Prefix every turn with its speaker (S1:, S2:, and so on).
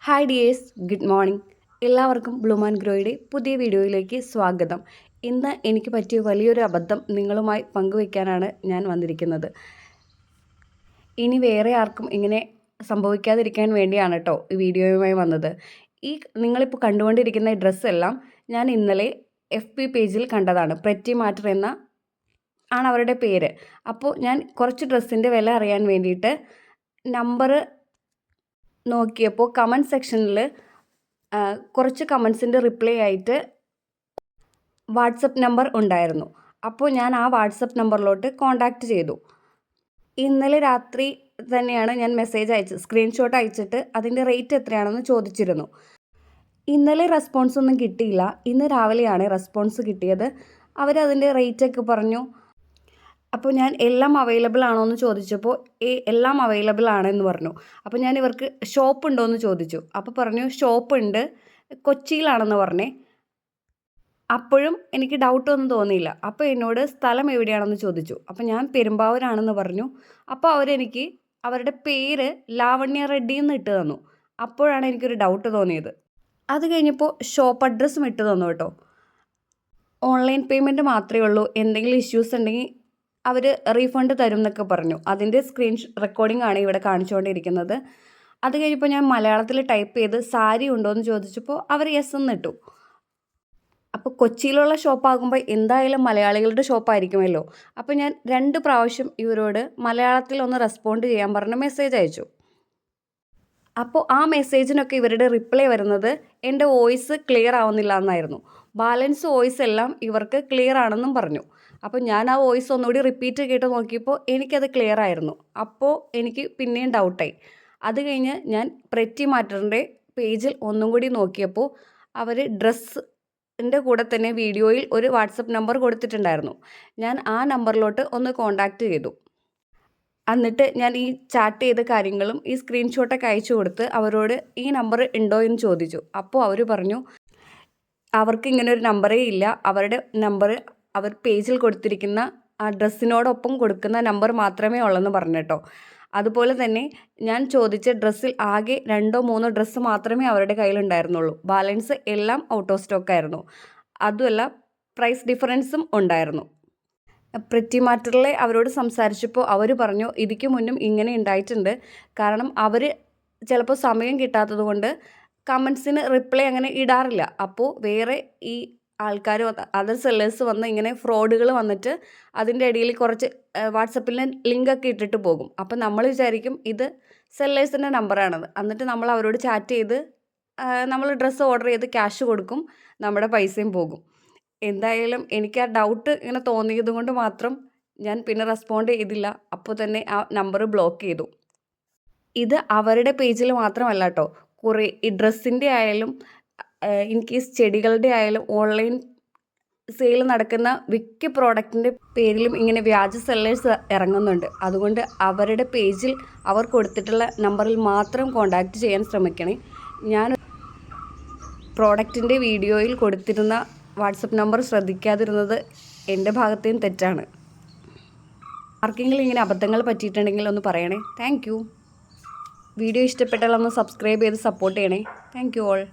S1: Hi dears, good morning. എല്ലാവർക്കും bloom and ഗ്രോയുടെ പുതിയ വീഡിയോയിലേക്ക് സ്വാഗതം. ഇന്ന് എനിക്ക് പറ്റിയ വലിയൊരു അബദ്ധം നിങ്ങളുമായി പങ്കുവയ്ക്കാനാണ് ഞാൻ വന്നിരിക്കുന്നത്. ഇനി വേറെ ആർക്കും ഇങ്ങനെ സംഭവിക്കാതിരിക്കാൻ വേണ്ടിയാണ് കേട്ടോ ഈ വീഡിയോയുമായി വന്നത്. നിങ്ങളിപ്പോൾ കണ്ടുകൊണ്ടിരിക്കുന്ന ഈ ഡ്രസ്സെല്ലാം ഞാൻ ഇന്നലെ FB പേജിൽ കണ്ടതാണ്. പ്രെറ്റി മാറ്റർ ആണ് അവരുടെ പേര്. അപ്പോൾ ഞാൻ കുറച്ച് ഡ്രസ്സിൻ്റെ വില അറിയാൻ വേണ്ടിയിട്ട് നമ്പർ നോക്കിയപ്പോൾ കമൻറ്റ് സെക്ഷനിൽ കുറച്ച് കമൻസിൻ്റെ റിപ്ലൈ ആയിട്ട് വാട്സപ്പ് നമ്പർ ഉണ്ടായിരുന്നു. അപ്പോൾ ഞാൻ ആ വാട്സപ്പ് നമ്പറിലോട്ട് കോൺടാക്റ്റ് ചെയ്തു. ഇന്നലെ രാത്രി തന്നെയാണ് ഞാൻ മെസ്സേജ് സ്ക്രീൻഷോട്ട് അയച്ചിട്ട് അതിൻ്റെ റേറ്റ് എത്രയാണെന്ന് ചോദിച്ചിരുന്നു. ഇന്നലെ റെസ്പോൺസ് ഒന്നും കിട്ടിയില്ല. ഇന്ന് രാവിലെയാണ് റെസ്പോൺസ് കിട്ടിയത്. അവരതിൻ്റെ റേറ്റൊക്കെ പറഞ്ഞു. അപ്പോൾ ഞാൻ എല്ലാം അവൈലബിൾ ആണോ എന്ന് ചോദിച്ചപ്പോൾ എല്ലാം അവൈലബിൾ ആണെന്ന് പറഞ്ഞു. അപ്പോൾ ഞാൻ ഇവർക്ക് ഷോപ്പ് ഉണ്ടോ എന്ന് ചോദിച്ചു. അപ്പോൾ പറഞ്ഞു ഷോപ്പ് ഉണ്ട്, കൊച്ചിയിലാണെന്ന് പറഞ്ഞേ. അപ്പോഴും എനിക്ക് ഡൗട്ടൊന്നും തോന്നിയില്ല. അപ്പോൾ എന്നോട് സ്ഥലം എവിടെയാണെന്ന് ചോദിച്ചു. അപ്പോൾ ഞാൻ പെരുമ്പാവൂരാണെന്ന് പറഞ്ഞു. അപ്പോൾ അവരെനിക്ക് അവരുടെ പേര് ലാവണ്യ റെഡ്ഡി എന്ന് ഇട്ട് തന്നു. അപ്പോഴാണ് എനിക്കൊരു ഡൗട്ട് തോന്നിയത്. അത് കഴിഞ്ഞപ്പോൾ ഷോപ്പ് അഡ്രസ്സും ഇട്ട് തന്നു കേട്ടോ. ഓൺലൈൻ പേയ്മെൻറ്റ് മാത്രമേ ഉള്ളൂ, എന്തെങ്കിലും ഇഷ്യൂസ് ഉണ്ടെങ്കിൽ അവർ റീഫണ്ട് തരും എന്നൊക്കെ പറഞ്ഞു. അതിൻ്റെ റെക്കോർഡിംഗ് ആണ് ഇവിടെ കാണിച്ചുകൊണ്ടിരിക്കുന്നത്. അത് കഴിഞ്ഞപ്പോൾ ഞാൻ മലയാളത്തിൽ ടൈപ്പ് ചെയ്ത് സാരി ഉണ്ടോ എന്ന് ചോദിച്ചപ്പോൾ അവർ യെസ് എന്നിട്ടു. അപ്പോൾ കൊച്ചിയിലുള്ള ഷോപ്പാകുമ്പോൾ എന്തായാലും മലയാളികളുടെ ഷോപ്പായിരിക്കുമല്ലോ. അപ്പോൾ ഞാൻ 2 പ്രാവശ്യം ഇവരോട് മലയാളത്തിൽ ഒന്ന് റെസ്പോണ്ട് ചെയ്യാൻ പറഞ്ഞ് മെസ്സേജ് അയച്ചു. അപ്പോൾ ആ മെസ്സേജിനൊക്കെ ഇവരുടെ റിപ്ലൈ വരുന്നത് എൻ്റെ വോയിസ് ക്ലിയർ ആവുന്നില്ല എന്നായിരുന്നു. ബാലൻസ് വോയിസ് എല്ലാം ഇവർക്ക് ക്ലിയർ ആണെന്നും പറഞ്ഞു. അപ്പോൾ ഞാൻ ആ വോയിസ് ഒന്നുകൂടി റിപ്പീറ്റ് കേട്ട് നോക്കിയപ്പോൾ എനിക്കത് ക്ലിയർ ആയിരുന്നു. അപ്പോൾ എനിക്ക് പിന്നെയും ഡൗട്ടായി. അത് കഴിഞ്ഞ് ഞാൻ പ്രെറ്റി മാറ്ററിൻ്റെ പേജിൽ ഒന്നും കൂടി നോക്കിയപ്പോൾ അവർ ഡ്രസ്സിൻ്റെ കൂടെ തന്നെ വീഡിയോയിൽ ഒരു വാട്സപ്പ് നമ്പർ കൊടുത്തിട്ടുണ്ടായിരുന്നു. ഞാൻ ആ നമ്പറിലോട്ട് ഒന്ന് കോൺടാക്റ്റ് ചെയ്തു. എന്നിട്ട് ഞാൻ ഈ ചാറ്റ് ചെയ്ത കാര്യങ്ങളും ഈ സ്ക്രീൻഷോട്ടൊക്കെ അയച്ചു കൊടുത്ത് അവരോട് ഈ നമ്പർ ഉണ്ടോ എന്ന് ചോദിച്ചു. അപ്പോൾ അവർ പറഞ്ഞു അവർക്ക് ഇങ്ങനെ ഒരു നമ്പറേ ഇല്ല, അവരുടെ നമ്പർ അവർ പേജിൽ കൊടുത്തിരിക്കുന്ന ആ ഡ്രസ്സിനോടൊപ്പം കൊടുക്കുന്ന നമ്പർ മാത്രമേ ഉള്ളെന്ന് പറഞ്ഞു കേട്ടോ. അതുപോലെ തന്നെ ഞാൻ ചോദിച്ച ഡ്രസ്സിൽ ആകെ 2-3 ഡ്രസ്സ് മാത്രമേ അവരുടെ കയ്യിലുണ്ടായിരുന്നുള്ളൂ. ബാലൻസ് എല്ലാം ഔട്ട് ഓഫ് സ്റ്റോക്ക് ആയിരുന്നു. അതുമല്ല പ്രൈസ് ഡിഫറൻസും ഉണ്ടായിരുന്നു. പ്രെറ്റി മാറ്ററിലെ അവരോട് സംസാരിച്ചപ്പോൾ അവർ പറഞ്ഞു ഇതിക്ക് മുന്നും ഇങ്ങനെ ഉണ്ടായിട്ടുണ്ട്. കാരണം അവർ ചിലപ്പോൾ സമയം കിട്ടാത്തത് കൊണ്ട് കമൻസിന് റിപ്ലൈ അങ്ങനെ ഇടാറില്ല. അപ്പോൾ വേറെ ഈ ആൾക്കാർ അതർ സെല്ലേഴ്സ് വന്ന് ഇങ്ങനെ ഫ്രോഡുകൾ വന്നിട്ട് അതിൻ്റെ ഇടയിൽ കുറച്ച് വാട്സപ്പിൽ ലിങ്കൊക്കെ ഇട്ടിട്ട് പോകും. അപ്പോൾ നമ്മൾ വിചാരിക്കും ഇത് സെല്ലേഴ്സിൻ്റെ നമ്പറാണെന്ന്. എന്നിട്ട് നമ്മൾ അവരോട് ചാറ്റ് ചെയ്ത് നമ്മൾ ഡ്രസ്സ് ഓർഡർ ചെയ്ത് ക്യാഷ് കൊടുക്കും, നമ്മുടെ പൈസയും പോകും. എന്തായാലും എനിക്ക് ആ ഡൗട്ട് ഇങ്ങനെ തോന്നിയത് കൊണ്ട് മാത്രം ഞാൻ പിന്നെ റെസ്പോണ്ട് ചെയ്തില്ല. അപ്പോൾ തന്നെ ആ നമ്പർ ബ്ലോക്ക് ചെയ്തു. ഇത് അവരുടെ പേജിൽ മാത്രമല്ല കേട്ടോ, കുറേ ഈ ഡ്രസ്സിൻ്റെ ആയാലും ഇൻ കേസ് ചെടികളുടെ ആയാലും ഓൺലൈൻ സെയിൽ നടക്കുന്ന മിക്ക പ്രോഡക്റ്റിൻ്റെ പേരിലും ഇങ്ങനെ വ്യാജ സെല്ലേഴ്സ് ഇറങ്ങുന്നുണ്ട്. അതുകൊണ്ട് അവരുടെ പേജിൽ അവർ കൊടുത്തിട്ടുള്ള നമ്പറിൽ മാത്രം കോൺടാക്റ്റ് ചെയ്യാൻ ശ്രമിക്കണേ. ഞാൻ പ്രോഡക്റ്റിൻ്റെ വീഡിയോയിൽ കൊടുത്തിരുന്ന വാട്സപ്പ് നമ്പർ ശ്രദ്ധിക്കാതിരുന്നത് എൻ്റെ ഭാഗത്തേയും തെറ്റാണ്. ആർക്കെങ്കിലും ഇങ്ങനെ അബദ്ധങ്ങൾ പറ്റിയിട്ടുണ്ടെങ്കിൽ ഒന്ന് പറയണേ. Thank you. വീഡിയോ ഇഷ്ടപ്പെട്ടാൽ ഒന്ന് സബ്സ്ക്രൈബ് ചെയ്ത് സപ്പോർട്ട് ചെയ്യണേ. Thank you all.